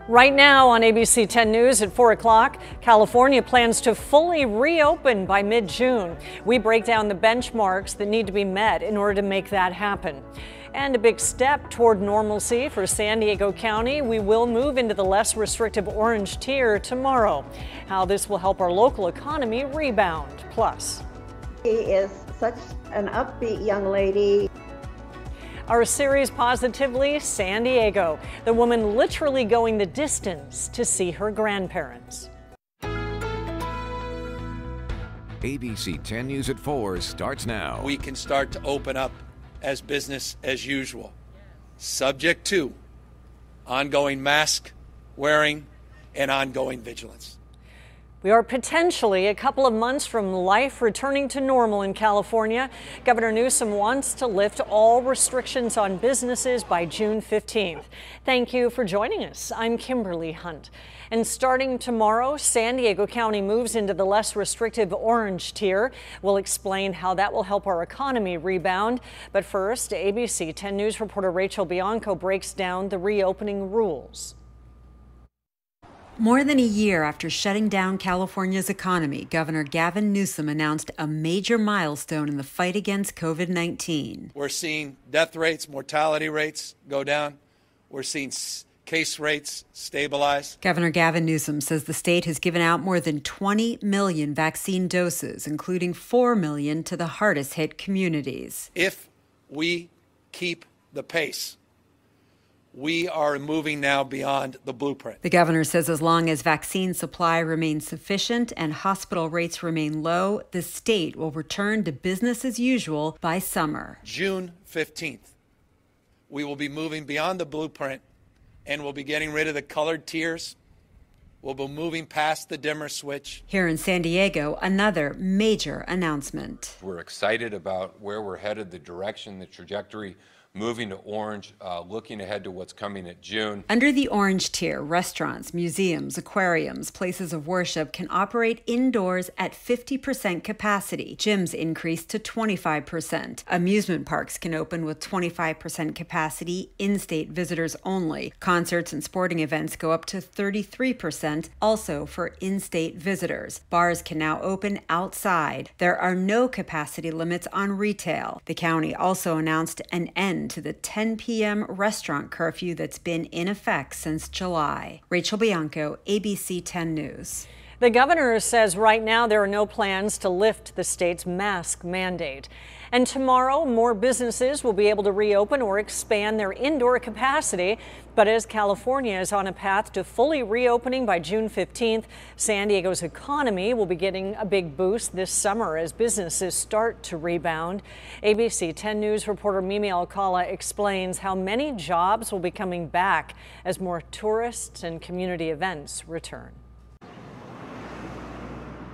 Right now on ABC 10 News at 4 o'clock, California plans to fully reopen by mid-June. We break down the benchmarks that need to be met in order to make that happen. And a big step toward normalcy for San Diego County. We will move into the less restrictive orange tier tomorrow. How this will help our local economy rebound. Plus, she is such an upbeat young lady. Our series Positively San Diego, the woman literally going the distance to see her grandparents. ABC 10 News at 4 starts now. We can start to open up as business as usual, subject to ongoing mask wearing and ongoing vigilance. We are potentially a couple of months from life returning to normal in California. Governor Newsom wants to lift all restrictions on businesses by June 15th. Thank you for joining us. I'm Kimberly Hunt. And starting tomorrow, San Diego County moves into the less restrictive orange tier. We'll explain how that will help our economy rebound. But first, ABC 10 News reporter Rachel Bianco breaks down the reopening rules. More than a year after shutting down California's economy, Governor Gavin Newsom announced a major milestone in the fight against COVID-19. We're seeing death rates, mortality rates go down. We're seeing case rates stabilize. Governor Gavin Newsom says the state has given out more than 20 million vaccine doses, including 4 million to the hardest hit communities. If we keep the pace, we are moving now beyond the blueprint. The governor says as long as vaccine supply remains sufficient and hospital rates remain low, the state will return to business as usual by summer. June 15th, we will be moving beyond the blueprint and we'll be getting rid of the colored tiers. We'll be moving past the dimmer switch. Here in San Diego, another major announcement. We're excited about where we're headed, the direction, the trajectory. Moving to orange, looking ahead to what's coming at June. Under the orange tier, restaurants, museums, aquariums, places of worship can operate indoors at 50% capacity. Gyms increase to 25%. Amusement parks can open with 25% capacity, in-state visitors only. Concerts and sporting events go up to 33%, also for in-state visitors. Bars can now open outside. There are no capacity limits on retail. The county also announced an end to the 10 p.m. restaurant curfew that's been in effect since July. Rachel Bianco, ABC 10 News. The governor says right now there are no plans to lift the state's mask mandate. And tomorrow, more businesses will be able to reopen or expand their indoor capacity. But as California is on a path to fully reopening by June 15th, San Diego's economy will be getting a big boost this summer as businesses start to rebound. ABC 10 News reporter Mimi Alcala explains how many jobs will be coming back as more tourists and community events return.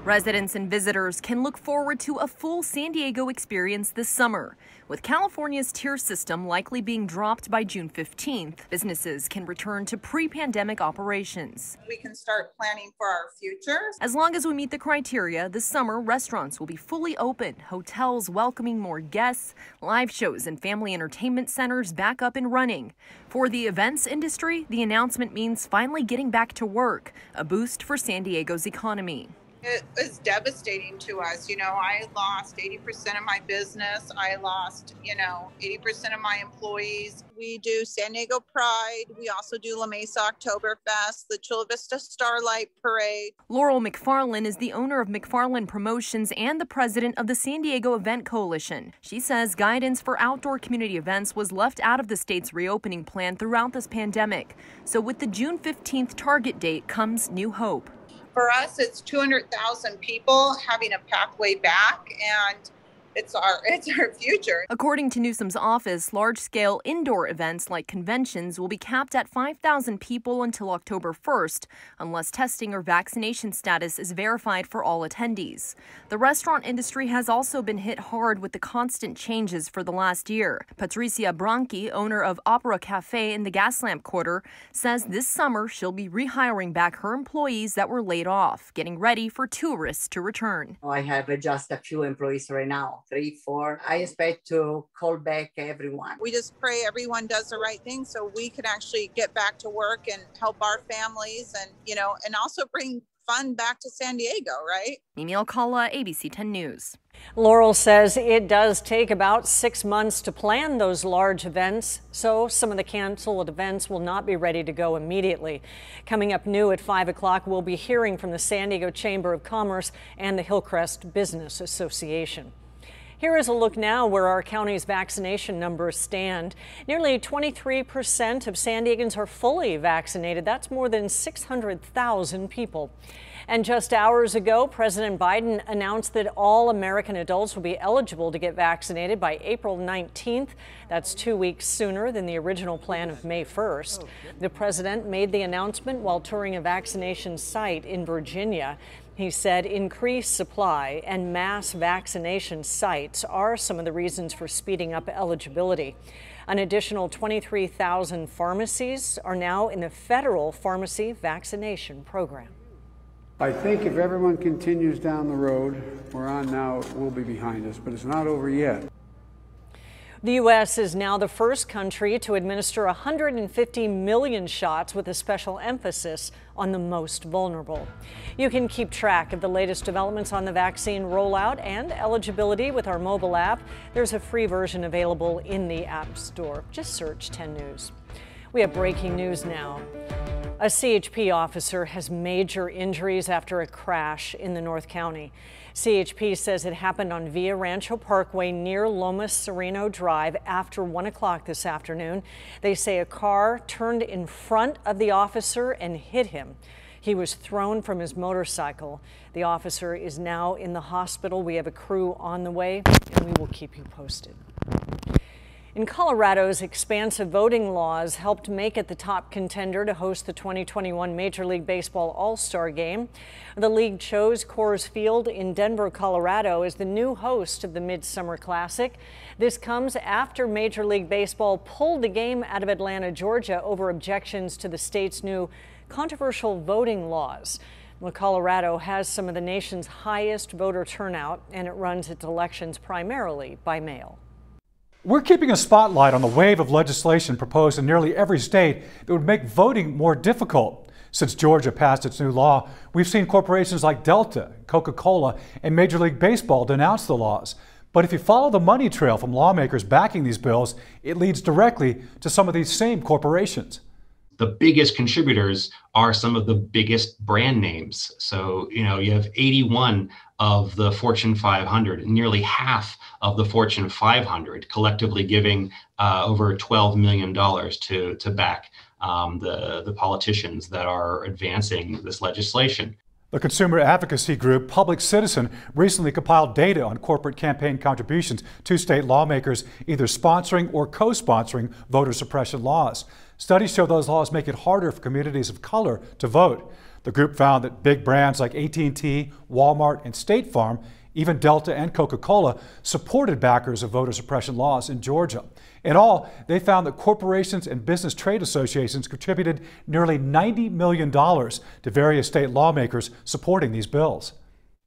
Residents and visitors can look forward to a full San Diego experience this summer. With California's tier system likely being dropped by June 15th, businesses can return to pre-pandemic operations. We can start planning for our future. As long as we meet the criteria, this summer restaurants will be fully open, hotels welcoming more guests, live shows and family entertainment centers back up and running. For the events industry, the announcement means finally getting back to work, a boost for San Diego's economy. It was devastating to us. I lost 80% of my business. I lost, 80% of my employees. We do San Diego Pride. We also do La Mesa Oktoberfest, the Chula Vista Starlight Parade. Laurel McFarland is the owner of McFarland Promotions and the president of the San Diego Event Coalition. She says guidance for outdoor community events was left out of the state's reopening plan throughout this pandemic. So with the June 15th target date comes new hope. For us, it's 200,000 people having a pathway back, and it's our future. According to Newsom's office, large-scale indoor events like conventions will be capped at 5,000 people until October 1st, unless testing or vaccination status is verified for all attendees. The restaurant industry has also been hit hard with the constant changes for the last year. Patricia Branchi, owner of Opera Cafe in the Gaslamp Quarter, says this summer she'll be rehiring back her employees that were laid off, getting ready for tourists to return. I have just a few employees right now. 3, 4. I expect to call back everyone. We just pray everyone does the right thing so we can actually get back to work and help our families and, and also bring fun back to San Diego, right? Mimi Alcala, ABC 10 News. Laurel says it does take about 6 months to plan those large events, so some of the canceled events will not be ready to go immediately. Coming up new at 5 o'clock, we'll be hearing from the San Diego Chamber of Commerce and the Hillcrest Business Association. Here is a look now where our county's vaccination numbers stand. Nearly 23% of San Diegans are fully vaccinated. That's more than 600,000 people. And just hours ago, President Biden announced that all American adults will be eligible to get vaccinated by April 19th. That's 2 weeks sooner than the original plan of May 1st. The president made the announcement while touring a vaccination site in Virginia. He said increased supply and mass vaccination sites are some of the reasons for speeding up eligibility. An additional 23,000 pharmacies are now in the federal pharmacy vaccination program. I think if everyone continues down the road we're on now, it will be behind us, but it's not over yet. The U.S. is now the first country to administer 150 million shots with a special emphasis on the most vulnerable. You can keep track of the latest developments on the vaccine rollout and eligibility with our mobile app. There's a free version available in the App Store. Just search 10 News. We have breaking news now. A CHP officer has major injuries after a crash in the North County. CHP says it happened on Villa Rancho Parkway near Lomas Sereno Drive after 1 o'clock this afternoon. They say a car turned in front of the officer and hit him. He was thrown from his motorcycle. The officer is now in the hospital. We have a crew on the way, and we will keep you posted. In Colorado's expansive voting laws helped make it the top contender to host the 2021 Major League Baseball AllStar Game. The league chose Coors Field in Denver, Colorado as the new host of the Midsummer Classic. This comes after Major League Baseball pulled the game out of Atlanta, Georgia over objections to the state's new controversial voting laws. Well, Colorado has some of the nation's highest voter turnout, and it runs its elections primarily by mail. We're keeping a spotlight on the wave of legislation proposed in nearly every state that would make voting more difficult. Since Georgia passed its new law, we've seen corporations like Delta, Coca-Cola, and Major League Baseball denounce the laws. But if you follow the money trail from lawmakers backing these bills, it leads directly to some of these same corporations. The biggest contributors are some of the biggest brand names. So, you have 81 of the Fortune 500, nearly half of the Fortune 500 collectively giving over $12 million to back the politicians that are advancing this legislation. The consumer advocacy group Public Citizen recently compiled data on corporate campaign contributions to state lawmakers either sponsoring or co-sponsoring voter suppression laws. Studies show those laws make it harder for communities of color to vote. The group found that big brands like AT&T, Walmart, and State Farm, even Delta and Coca-Cola, supported backers of voter suppression laws in Georgia. In all, they found that corporations and business trade associations contributed nearly $90 million to various state lawmakers supporting these bills.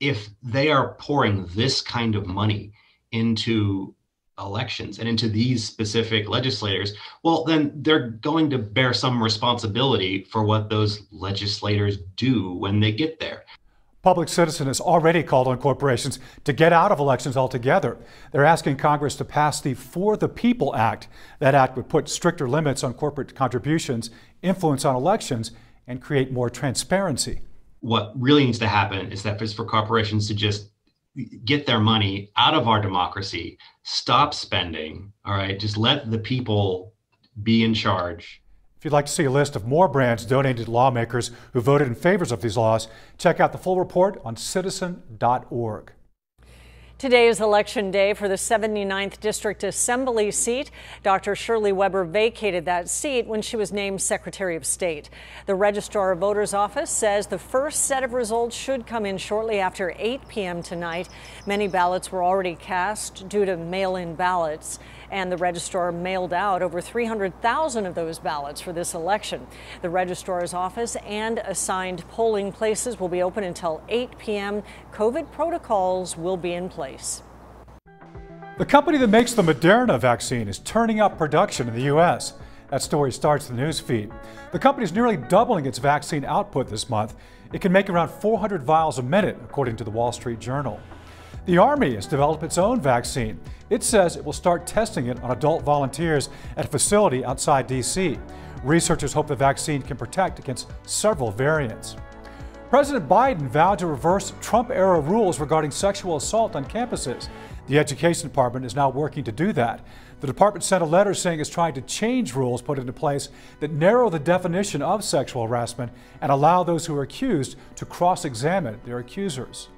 If they are pouring this kind of money into elections and into these specific legislators, well, then they're going to bear some responsibility for what those legislators do when they get there. Public Citizen has already called on corporations to get out of elections altogether. They're asking Congress to pass the For the People Act. That act would put stricter limits on corporate contributions, influence on elections, and create more transparency. What really needs to happen is that for corporations to just get their money out of our democracy, stop spending, all right? Just let the people be in charge. If you'd like to see a list of more brands donated to lawmakers who voted in favor of these laws, check out the full report on citizen.org. Today is Election Day for the 79th District Assembly seat. Dr. Shirley Weber vacated that seat when she was named Secretary of State. The Registrar of Voters Office says the first set of results should come in shortly after 8 p.m. tonight. Many ballots were already cast due to mail-in ballots, and the registrar mailed out over 300,000 of those ballots for this election. The Registrar's office and assigned polling places will be open until 8 p.m. COVID protocols will be in place. The company that makes the Moderna vaccine is turning up production in the U.S. That story starts the news feed. The company is nearly doubling its vaccine output this month. It can make around 400 vials a minute, according to the Wall Street Journal. The Army has developed its own vaccine. It says it will start testing it on adult volunteers at a facility outside D.C. Researchers hope the vaccine can protect against several variants. President Biden vowed to reverse Trump-era rules regarding sexual assault on campuses. The Education Department is now working to do that. The department sent a letter saying it's trying to change rules put into place that narrow the definition of sexual harassment and allow those who are accused to cross-examine their accusers.